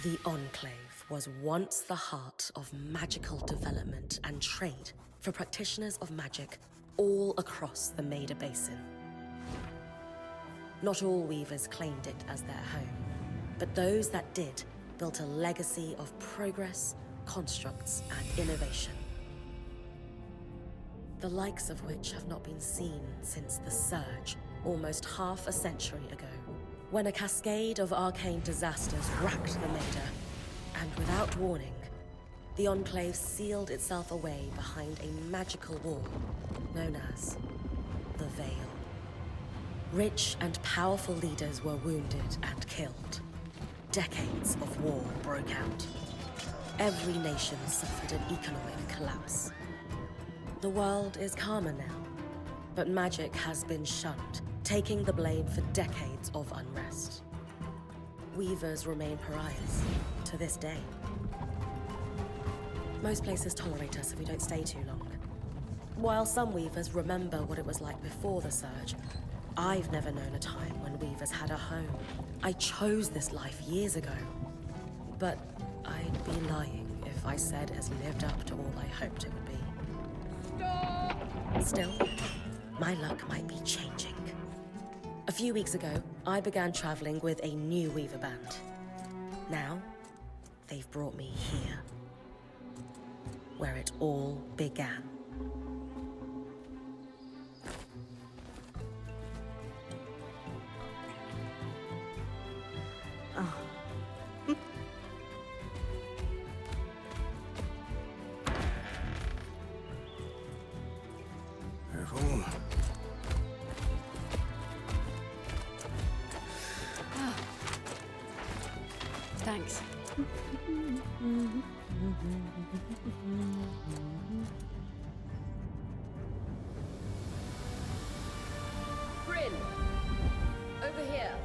The Enclave was once the heart of magical development and trade for practitioners of magic all across the Maida Basin. Not all weavers claimed it as their home, but those that did built a legacy of progress, constructs, and innovation. The likes of which have not been seen since the Surge, almost half a century ago, when a cascade of arcane disasters racked the Maida, and without warning, the Enclave sealed itself away behind a magical wall known as the Veil. Rich and powerful leaders were wounded and killed. Decades of war broke out. Every nation suffered an economic collapse. The world is calmer now, but magic has been shunned, taking the blame for decades of unrest. Weavers remain pariahs to this day. Most places tolerate us if we don't stay too long. While some weavers remember what it was like before the Surge, I've never known a time when weavers had a home. I chose this life years ago, but I'd be lying if I said it has lived up to all I hoped it would be. Still, my luck might be changing. A few weeks ago, I began traveling with a new weaver band. Now, they've brought me here, where it all began. Careful. Thanks. Bryn! Over here!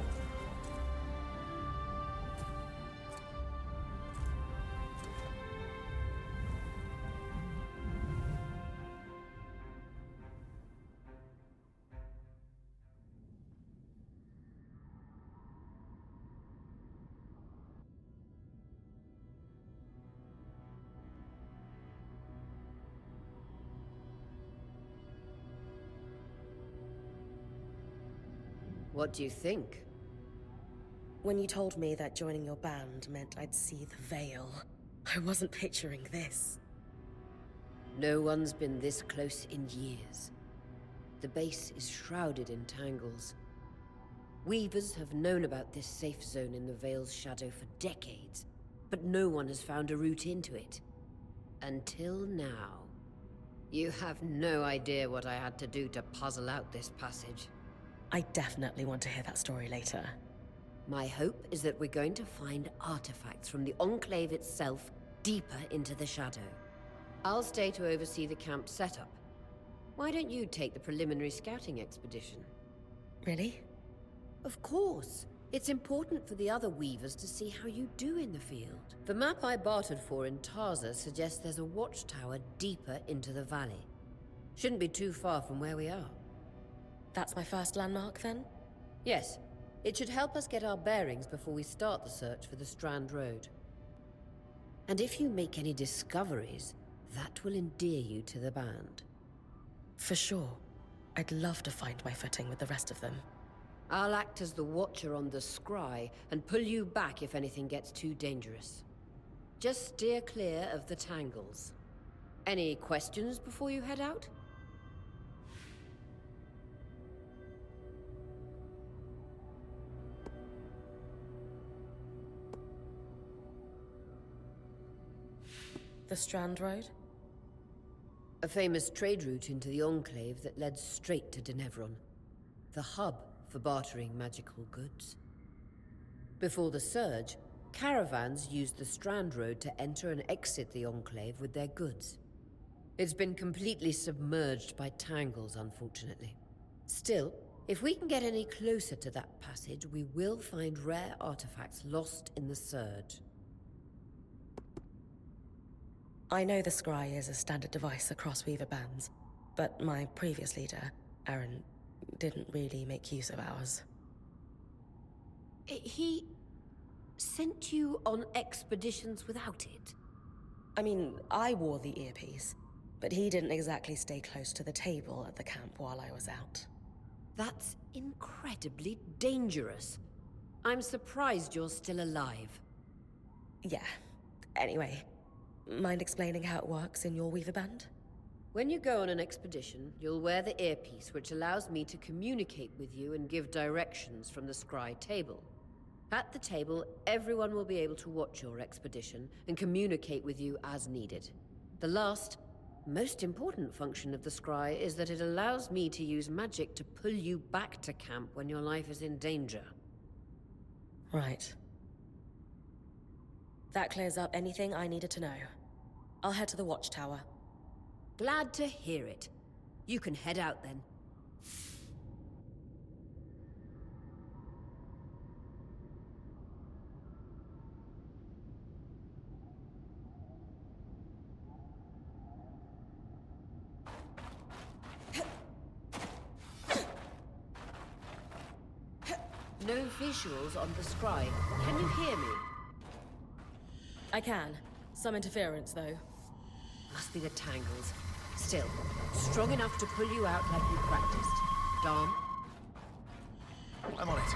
What do you think? When you told me that joining your band meant I'd see the Veil, I wasn't picturing this. No one's been this close in years. The base is shrouded in tangles. Weavers have known about this safe zone in the Veil's shadow for decades, but no one has found a route into it. Until now. You have no idea what I had to do to puzzle out this passage. I definitely want to hear that story later. My hope is that we're going to find artifacts from the Enclave itself deeper into the shadow. I'll stay to oversee the camp setup. Why don't you take the preliminary scouting expedition? Really? Of course. It's important for the other weavers to see how you do in the field. The map I bartered for in Tarza suggests there's a watchtower deeper into the valley. Shouldn't be too far from where we are. That's my first landmark, then? Yes. It should help us get our bearings before we start the search for the Strand Road. And if you make any discoveries, that will endear you to the band. For sure. I'd love to find my footing with the rest of them. I'll act as the watcher on the scry and pull you back if anything gets too dangerous. Just steer clear of the tangles. Any questions before you head out? The Strand Road? A famous trade route into the Enclave that led straight to Denevron. The hub for bartering magical goods. Before the Surge, caravans used the Strand Road to enter and exit the Enclave with their goods. It's been completely submerged by tangles, unfortunately. Still, if we can get any closer to that passage, we will find rare artifacts lost in the Surge. I know the scry is a standard device across weaver bands, but my previous leader, Aaron, didn't really make use of ours. He sent you on expeditions without it? I mean, I wore the earpiece, but he didn't exactly stay close to the table at the camp while I was out. That's incredibly dangerous. I'm surprised you're still alive. Yeah. Anyway, mind explaining how it works in your Weaver Band? When you go on an expedition, you'll wear the earpiece, which allows me to communicate with you and give directions from the scry table. At the table, everyone will be able to watch your expedition and communicate with you as needed. The last, most important function of the scry is that it allows me to use magic to pull you back to camp when your life is in danger. Right. That clears up anything I needed to know. I'll head to the watchtower. Glad to hear it. You can head out then. No visuals on the scry. Can you hear me? I can. Some interference, though. Must be the tangles. Still, strong enough to pull you out like you practiced. Dom? I'm on it.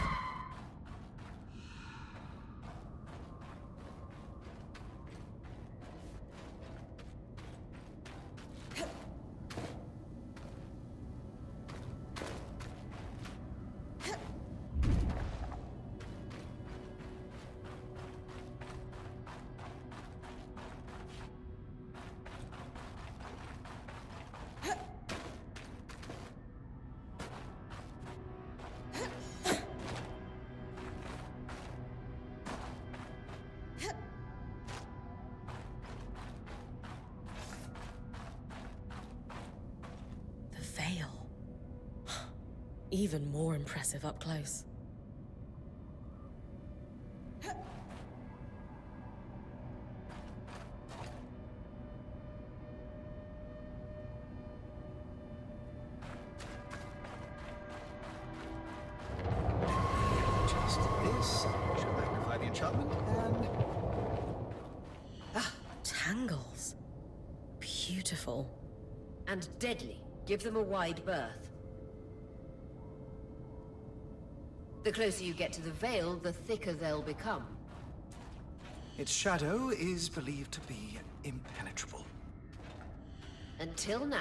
Veil. Even more impressive up close. Just this should magnify the enchantment, and Tangles. Beautiful. And deadly. Give them a wide berth. The closer you get to the veil, the thicker they'll become. its shadow is believed to be impenetrable. Until now.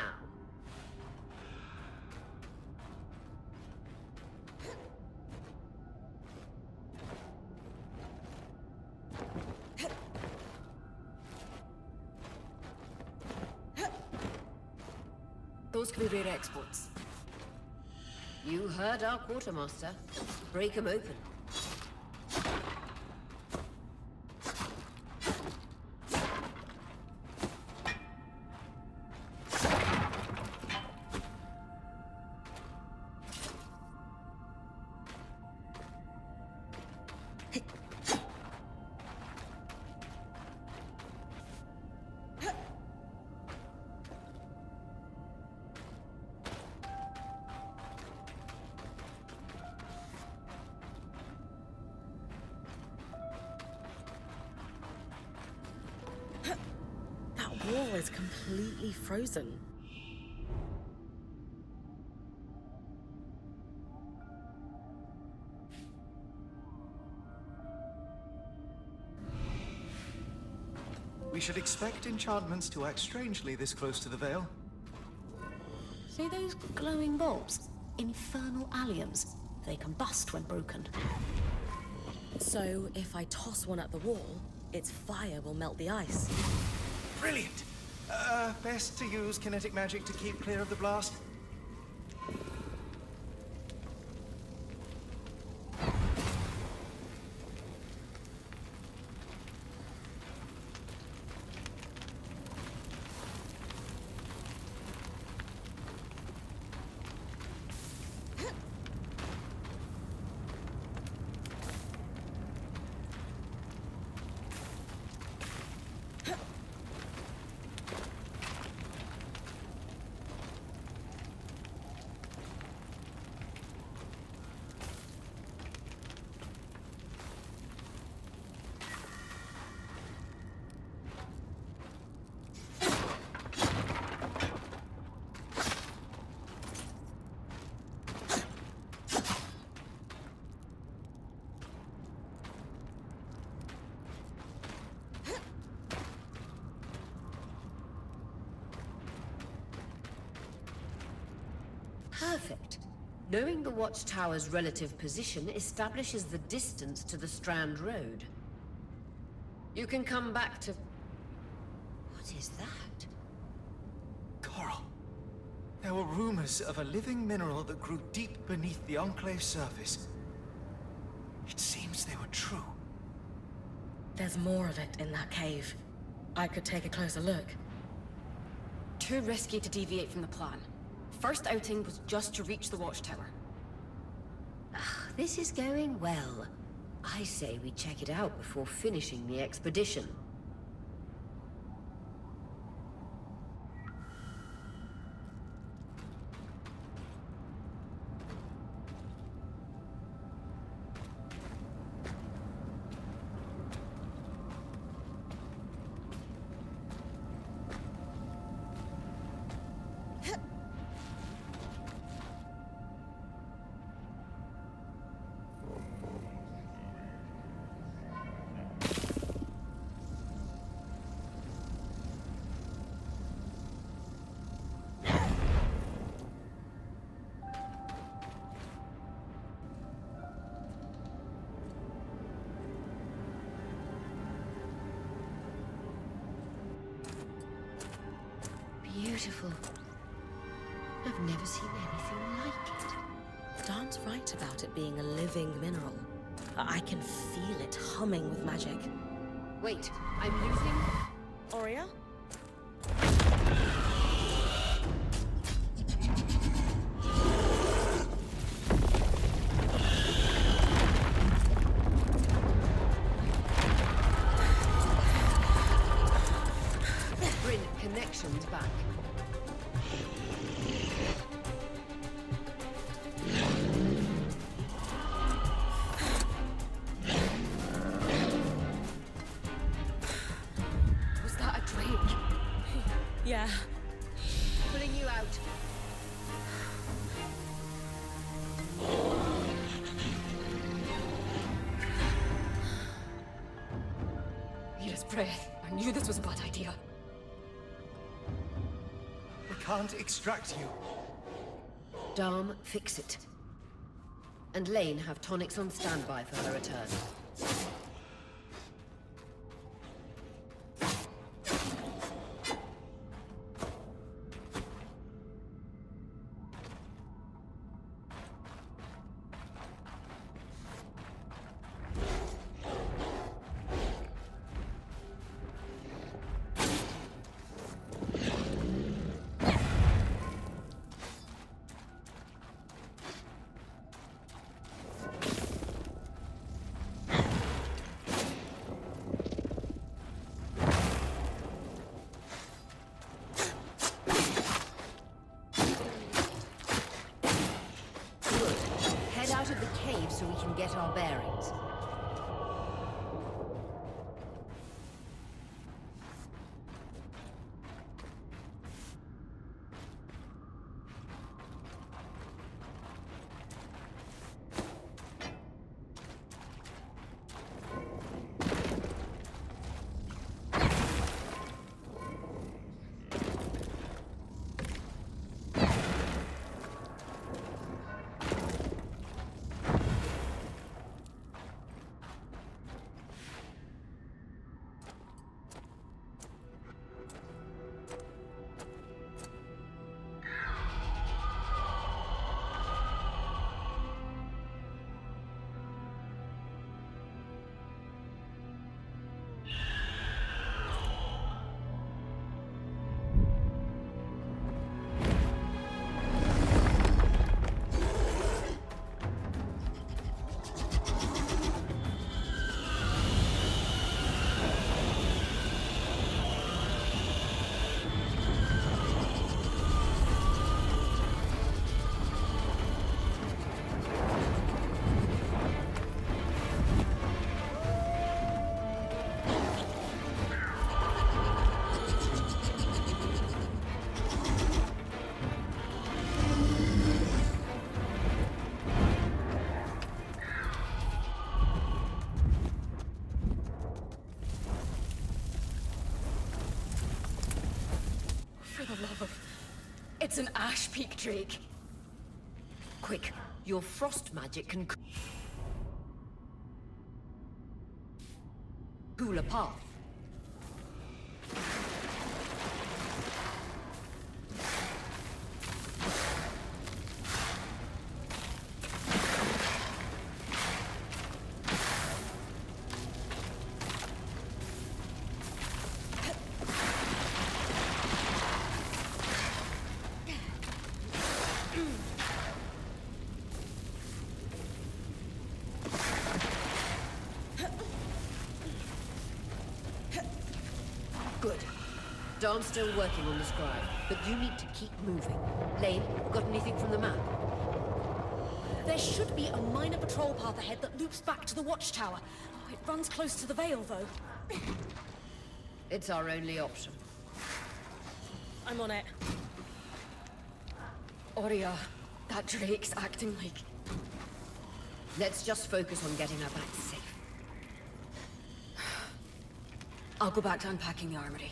Those could be rare exports. You heard our quartermaster. Break 'em open. That wall is completely frozen. We should expect enchantments to act strangely this close to the veil. See those glowing bulbs? Infernal alliums. They combust when broken. So, if I toss one at the wall, its fire will melt the ice. Brilliant! Best to use kinetic magic to keep clear of the blast. Perfect. Knowing the watchtower's relative position establishes the distance to the Strand Road. You can come back to... What is that? Coral. There were rumors of a living mineral that grew deep beneath the Enclave's surface. It seems they were true. There's more of it in that cave. I could take a closer look. Too risky to deviate from the plan. First outing was just to reach the watchtower. This is going well. I say we check it out before finishing the expedition. Beautiful. I've never seen anything like it. Dan's right about it being a living mineral. I can feel it humming with magic. Wait, I'm losing... Aurea? Bring connections back. Was that a drake? Yeah. Pulling you out. Mira's breath. I knew this was a bad idea. We can't extract you. Dharm, fix it. And Lane have tonics on standby for her return. Out of the cave so we can get our bearings. For the love of... It's an Ash Peak drake. Quick, your frost magic can cool a path. Good. Darn's still working on the scribe, but you need to keep moving. Lane, got anything from the map? There should be a minor patrol path ahead that loops back to the watchtower. Oh, it runs close to the Vale, though. It's our only option. I'm on it. Oria, that Drake's acting like... Let's just focus on getting her back safe. I'll go back to unpacking the armory.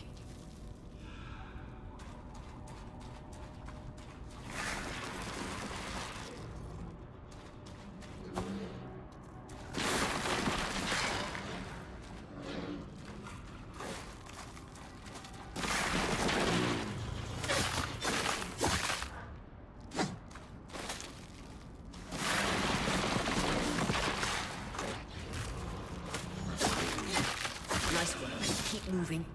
Nice work. Keep moving.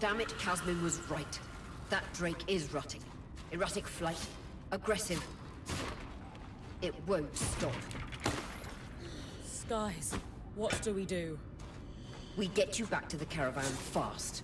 Damn it, Casmin was right. That Drake is rutting. Erratic flight. Aggressive. It won't stop. Skies, what do we do? We get you back to the caravan fast.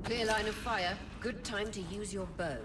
Clear line of fire. Good time to use your bow.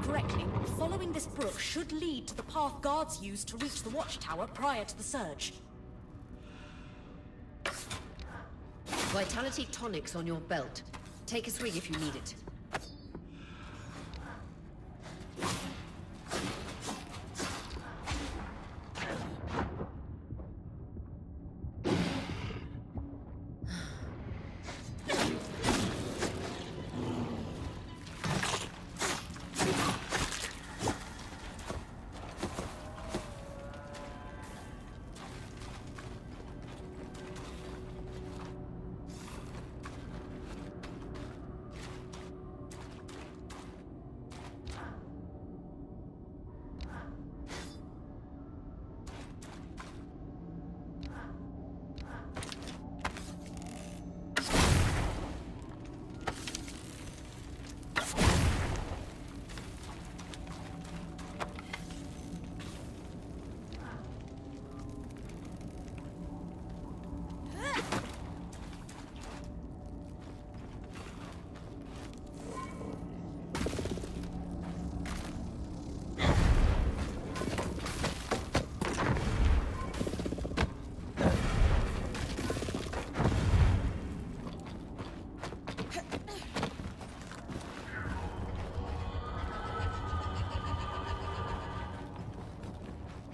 correctly, following this brook should lead to the path guards used to reach the watchtower prior to the surge. Vitality tonics on your belt. Take a swig if you need it.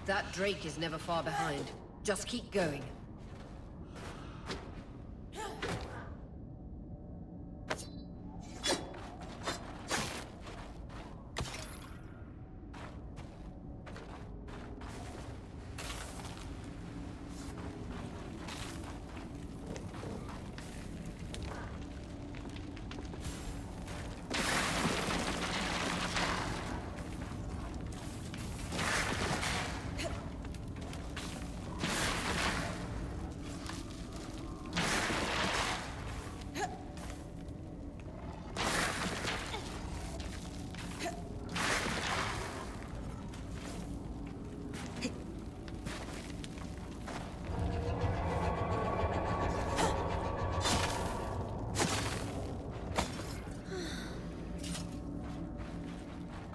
That Drake is never far behind. Just keep going.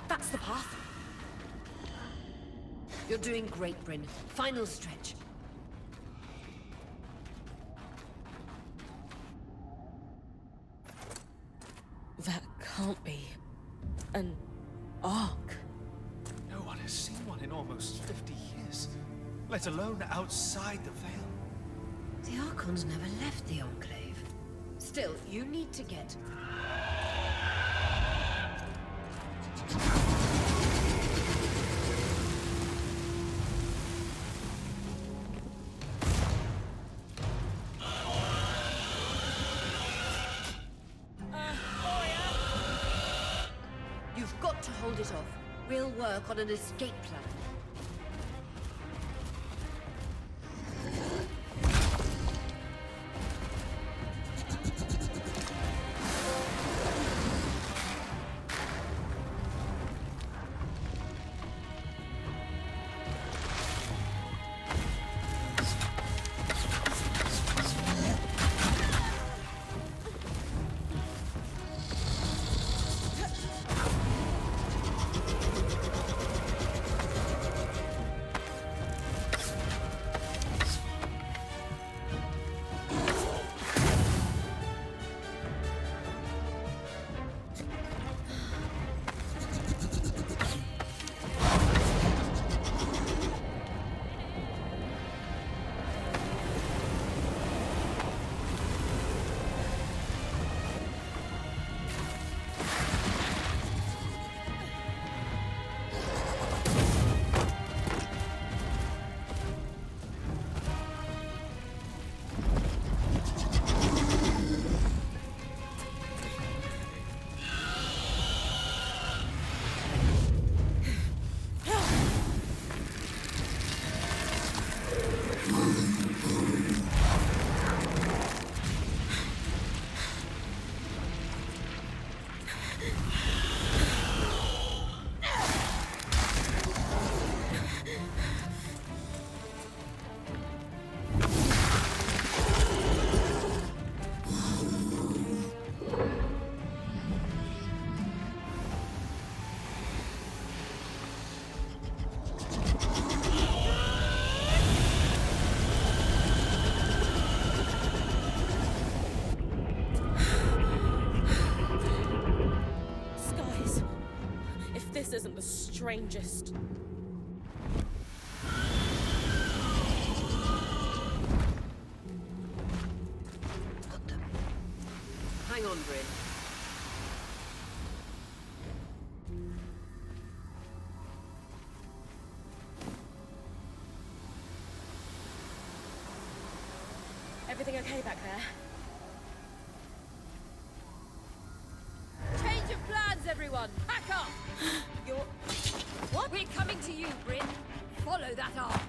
That's the path. You're doing great, Bryn. Final stretch. That can't be an ark. No one has seen one in almost 50 years, let alone outside the Veil. The Archons never left the Enclave. Still, you need to get... You've got to hold it off. We'll work on an escape plan. strangest. Got them. Hang on, Bryn. Everything okay back there? Change of plans, everyone! Pack up! You're... What? We're coming to you, Bryn. Follow that arc.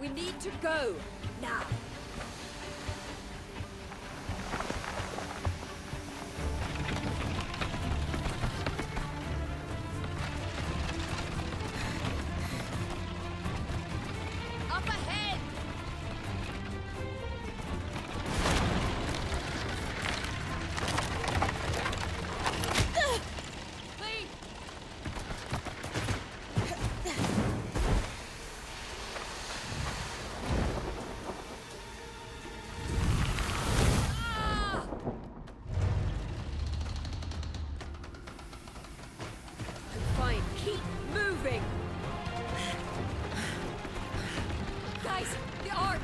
We need to go, now. Up ahead! Please! Ah! I'm fine. Keep moving! Guys, the arc!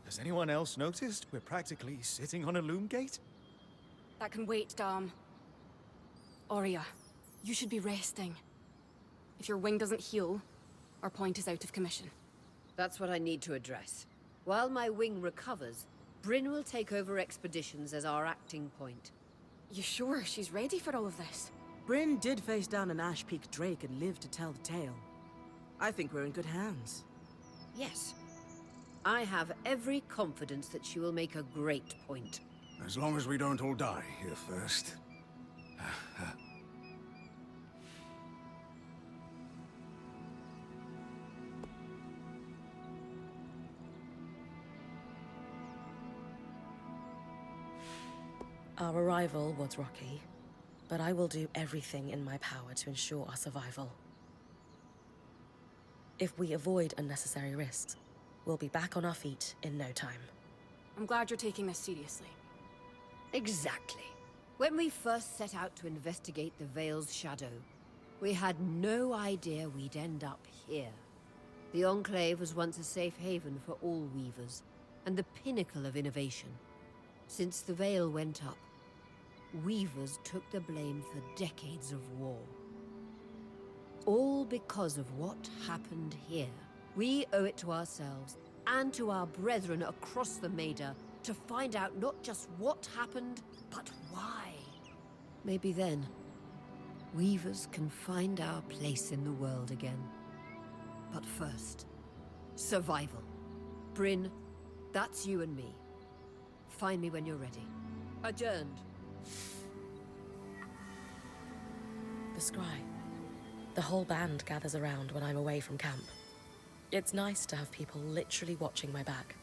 Has anyone else noticed we're practically sitting on a loom gate? That can wait, Dom. Aurea, you should be resting. If your wing doesn't heal, our point is out of commission. That's what I need to address. While my wing recovers, Bryn will take over expeditions as our acting point. You sure she's ready for all of this? Bryn did face down an Ash Peak Drake and lived to tell the tale. I think we're in good hands. Yes. I have every confidence that she will make a great point. As long as we don't all die here first. Our arrival was rocky, but I will do everything in my power to ensure our survival. If we avoid unnecessary risks, we'll be back on our feet in no time. I'm glad you're taking this seriously. Exactly. When we first set out to investigate the Veil's shadow, we had no idea we'd end up here. The Enclave was once a safe haven for all Weavers, and the pinnacle of innovation. Since the Veil went up, Weavers took the blame for decades of war. All because of what happened here. We owe it to ourselves and to our brethren across the Maida to find out not just what happened, but why. Maybe then, Weavers can find our place in the world again. But first, survival. Bryn, that's you and me. Find me when you're ready. Adjourned. The scry. The whole band gathers around when I'm away from camp. It's nice to have people literally watching my back.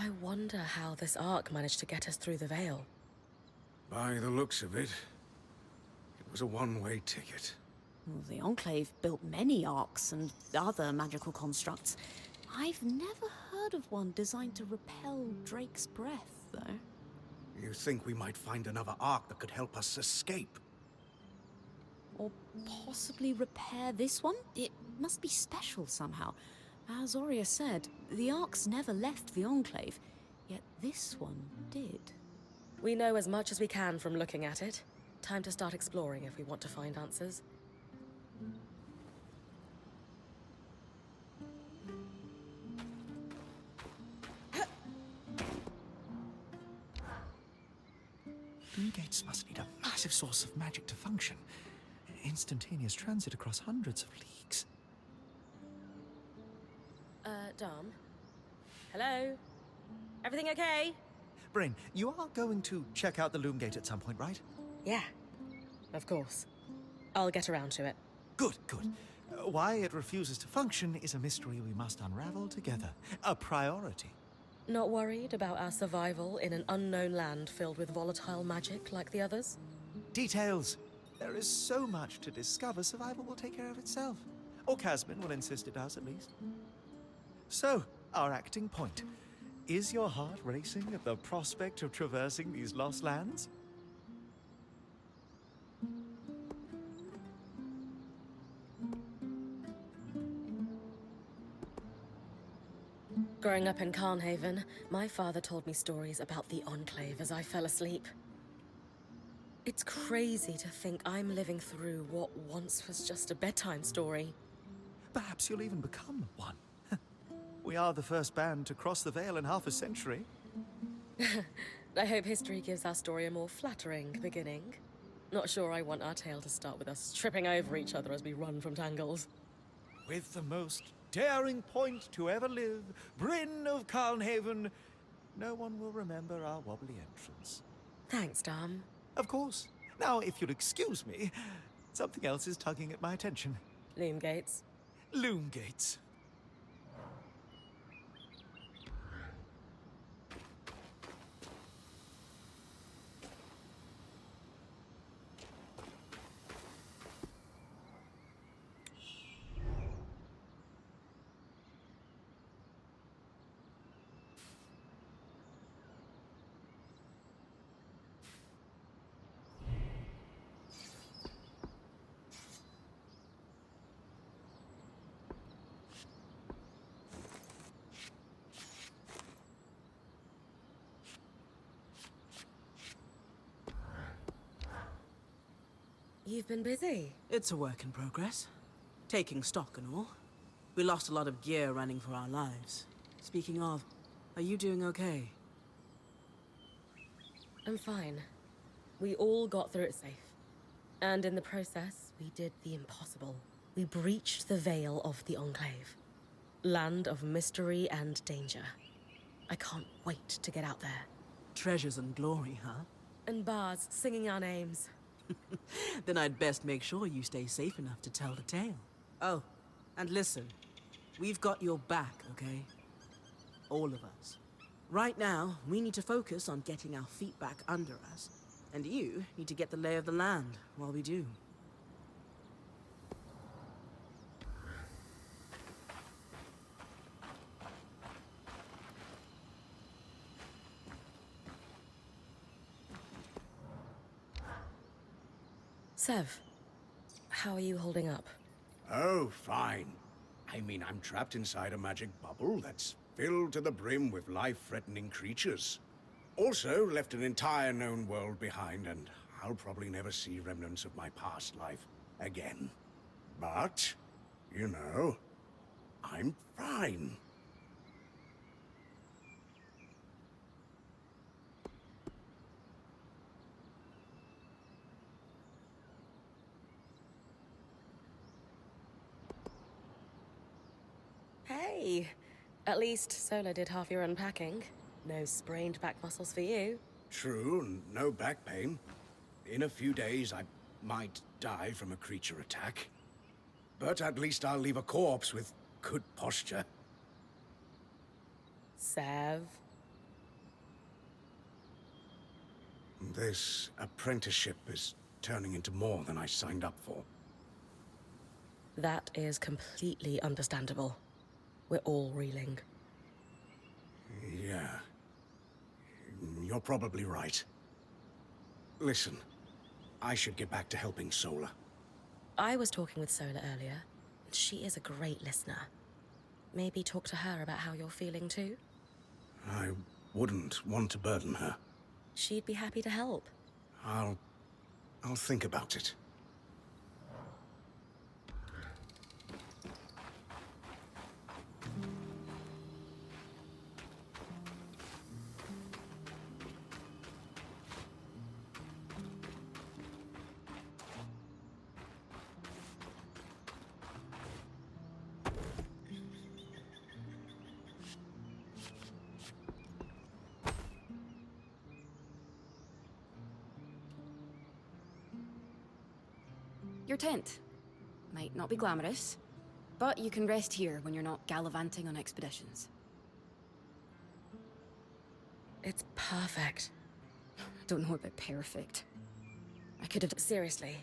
I wonder how this arc managed to get us through the Veil. By the looks of it, it was a one-way ticket. Well, the Enclave built many arcs and other magical constructs. I've never heard of one designed to repel Drake's breath, though. You think we might find another arc that could help us escape? Or possibly repair this one? It must be special somehow. As Aurea said, the arcs never left the Enclave, yet this one did. We know as much as we can from looking at it. Time to start exploring if we want to find answers. Loom gates must need a massive source of magic to function. Instantaneous transit across hundreds of leagues. Dom? Hello? Everything okay? Bryn, you are going to check out the loom gate at some point, right? Yeah. Of course. I'll get around to it. Good, good. Why it refuses to function is a mystery we must unravel together. A priority. Not worried about our survival in an unknown land filled with volatile magic like the others? Details. There is so much to discover, survival will take care of itself. Or Casmin will insist it does, at least. So, our acting point. Is your heart racing at the prospect of traversing these lost lands? Growing up in Carnhaven, my father told me stories about the Enclave as I fell asleep. It's crazy to think I'm living through what once was just a bedtime story. Perhaps you'll even become one. We are the first band to cross the Veil in half a century. I hope history gives our story a more flattering beginning. Not sure I want our tale to start with us tripping over each other as we run from tangles. With the most daring point to ever live, Bryn of Carnhaven, no one will remember our wobbly entrance. Thanks, Dom. Of course. Now, if you'll excuse me, something else is tugging at my attention. Loom gates. Loom gates. You've been busy. It's a work in progress. Taking stock and all. We lost a lot of gear running for our lives. Speaking of, are you doing okay? I'm fine. We all got through it safe. And in the process, we did the impossible. We breached the veil of the Enclave. Land of mystery and danger. I can't wait to get out there. Treasures and glory, huh? And bars singing our names. Then I'd best make sure you stay safe enough to tell the tale. Oh, and listen. We've got your back, okay? All of us. Right now, we need to focus on getting our feet back under us. And you need to get the lay of the land while we do. Sev, how are you holding up? Oh, fine. I mean, I'm trapped inside a magic bubble that's filled to the brim with life-threatening creatures. Also, left an entire known world behind, and I'll probably never see remnants of my past life again. But, you know, I'm fine. Hey, at least Sola did half your unpacking. No sprained back muscles for you. True, and no back pain. In a few days, I might die from a creature attack. But at least I'll leave a corpse with good posture. Sev. This apprenticeship is turning into more than I signed up for. That is completely understandable. We're all reeling. Yeah. You're probably right. Listen, I should get back to helping Sola. I was talking with Sola earlier, and she is a great listener. Maybe talk to her about how you're feeling too? I wouldn't want to burden her. She'd be happy to help. I'll think about it. Your tent. Might not be glamorous, but you can rest here when you're not gallivanting on expeditions. It's perfect. Don't know about perfect. I could have... Seriously,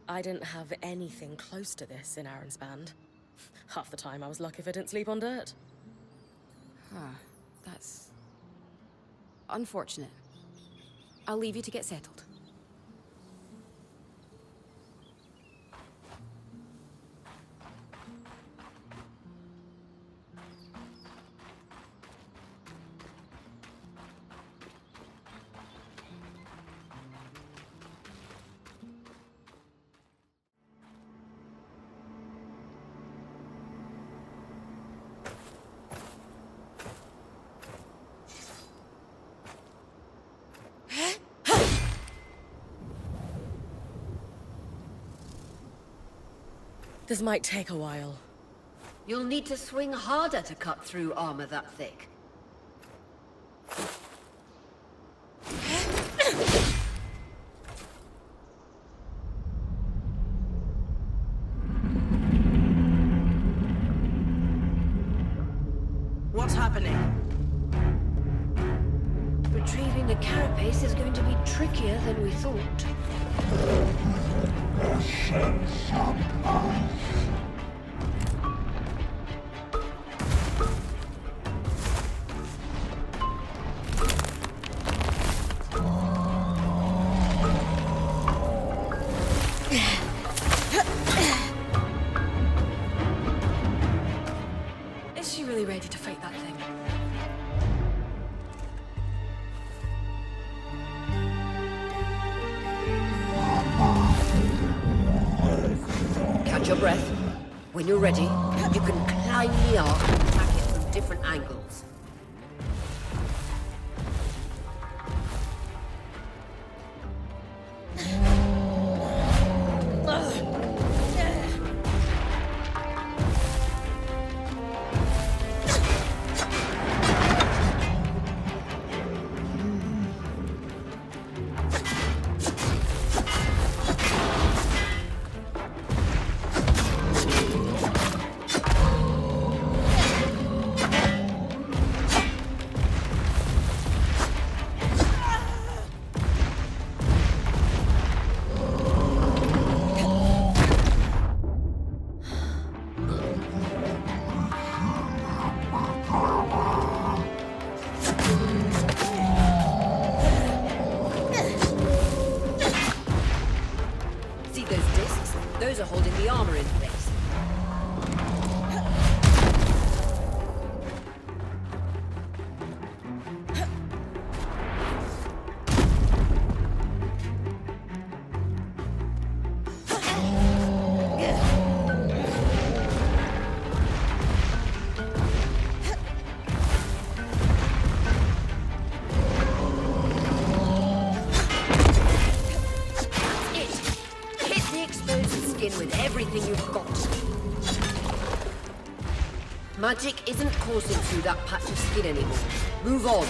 I didn't have anything close to this in Aaron's band. Half the time I was lucky if I didn't sleep on dirt. That's... unfortunate. I'll leave you to get settled. This might take a while. You'll need to swing harder to cut through armor that thick. What's happening? Retrieving the carapace is going to be trickier than we thought. Is she really ready to fight that thing? Catch your breath. When you're ready, you can climb the arc and attack it from different angles. Magic isn't coursing through that patch of skin anymore. Move on.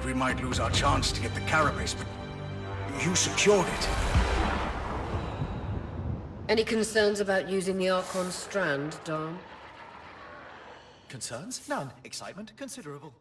worried we might lose our chance to get the carapace, but you secured it. Any concerns about using the Archon strand, Dom? Concerns? None. Excitement? Considerable.